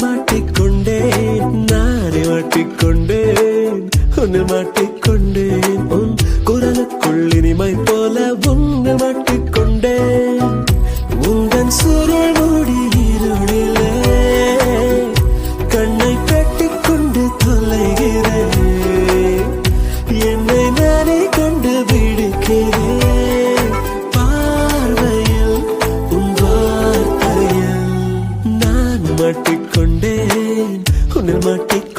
மாட்டிக்கொண்டேன், நானே மாட்டிக்கொண்டேன், உன்னில் மாட்டிக்கொண்டேன். உன் குரலுக்குள் இனிமை போல உன்னை மாட்டிக்கொண்டேன். உங்கள் சுருள் மூடி இருளிலே கண்ணை கட்டிக்கொண்டு தொலைகிறேன். என்னை நானே கண்டு பிடிக்கிறேன். பார்வையில் உன் வார்த்தையில் நான் மாட்டிக்கொண்டேன், உன்னில் மாட்டிக்கொண்டேன்.